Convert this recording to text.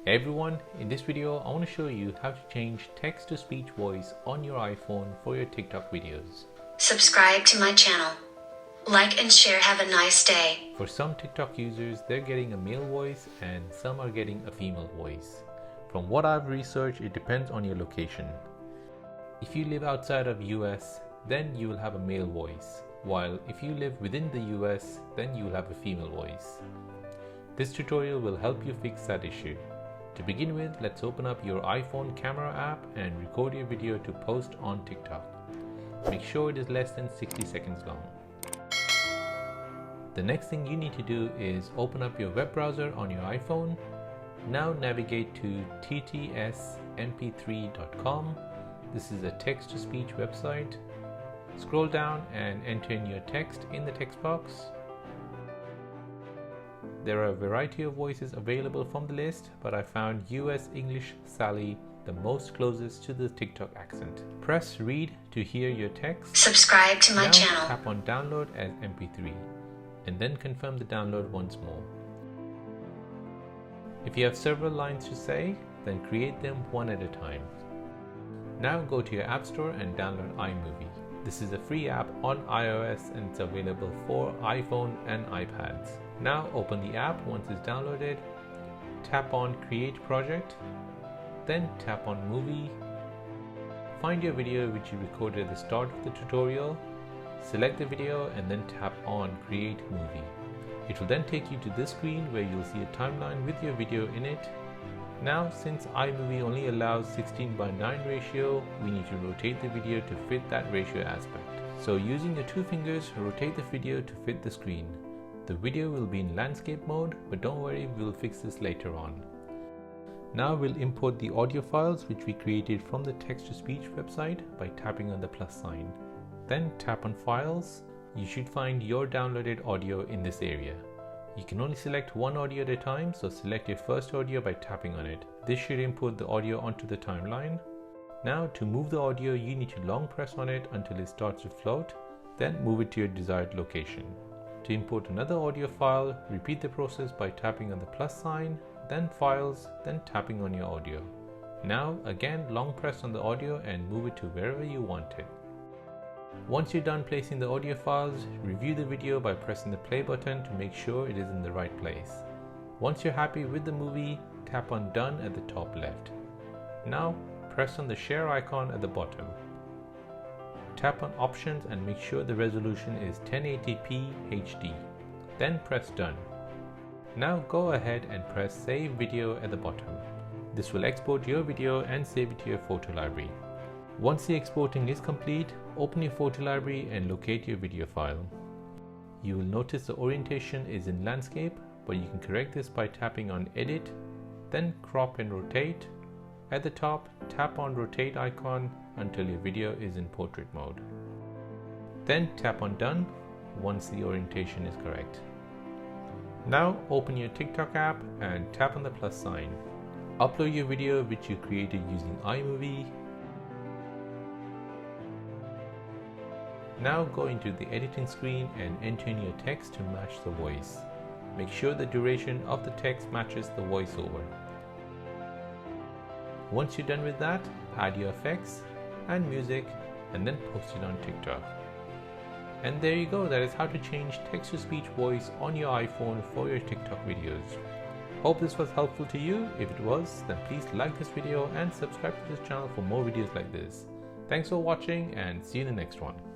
Hey everyone, in this video I want to show you how to change text-to-speech voice on your iPhone for your TikTok videos. Subscribe to my channel. Like and share. Have a nice day. For some TikTok users, they're getting a male voice and some are getting a female voice. From what I've researched, it depends on your location. If you live outside of US, then you will have a male voice, while if you live within the US, then you will have a female voice. This tutorial will help you fix that issue. To begin with, let's open up your iPhone camera app and record your video to post on TikTok. Make sure it is less than 60 seconds long. The next thing you need to do is open up your web browser on your iPhone. Now navigate to ttsmp3.com. This is a text-to-speech website. Scroll down and enter in your text in the text box. There are a variety of voices available from the list, but I found US English Sally the most closest to the TikTok accent. Press read to hear your text. Subscribe to my channel. Tap on download as MP3 and then confirm the download once more. If you have several lines to say, then create them one at a time. Now go to your App Store and download iMovie. This is a free app on iOS and it's available for iPhone and iPads. Now open the app once it's downloaded, tap on Create Project, then tap on Movie. Find your video which you recorded at the start of the tutorial, select the video and then tap on Create Movie. It will then take you to this screen where you'll see a timeline with your video in it. Now, since iMovie only allows 16:9 ratio, we need to rotate the video to fit that ratio aspect. So using your two fingers, rotate the video to fit the screen. The video will be in landscape mode, but don't worry, we'll fix this later on. Now we'll import the audio files which we created from the text-to-speech website by tapping on the plus sign. Then tap on Files. You should find your downloaded audio in this area. You can only select one audio at a time, so select your first audio by tapping on it. This should import the audio onto the timeline. Now to move the audio, you need to long press on it until it starts to float, then move it to your desired location. To import another audio file, repeat the process by tapping on the plus sign, then Files, then tapping on your audio. Now again long press on the audio and move it to wherever you want it. Once you're done placing the audio files, review the video by pressing the play button to make sure it is in the right place. Once you're happy with the movie, tap on Done at the top left. Now press on the share icon at the bottom. Tap on Options and make sure the resolution is 1080p HD. Then press Done. Now go ahead and press Save Video at the bottom. This will export your video and save it to your photo library. Once the exporting is complete, open your photo library and locate your video file. You will notice the orientation is in landscape, but you can correct this by tapping on Edit, then Crop and Rotate. At the top, tap on Rotate icon until your video is in portrait mode. Then tap on Done once the orientation is correct. Now open your TikTok app and tap on the plus sign. Upload your video which you created using iMovie. Now go into the editing screen and enter in your text to match the voice. Make sure the duration of the text matches the voiceover. Once you're done with that, add your effects and music and then post it on TikTok. And there you go, that is how to change text-to-speech voice on your iPhone for your TikTok videos. Hope this was helpful to you. If it was, then please like this video and subscribe to this channel for more videos like this. Thanks for watching and see you in the next one.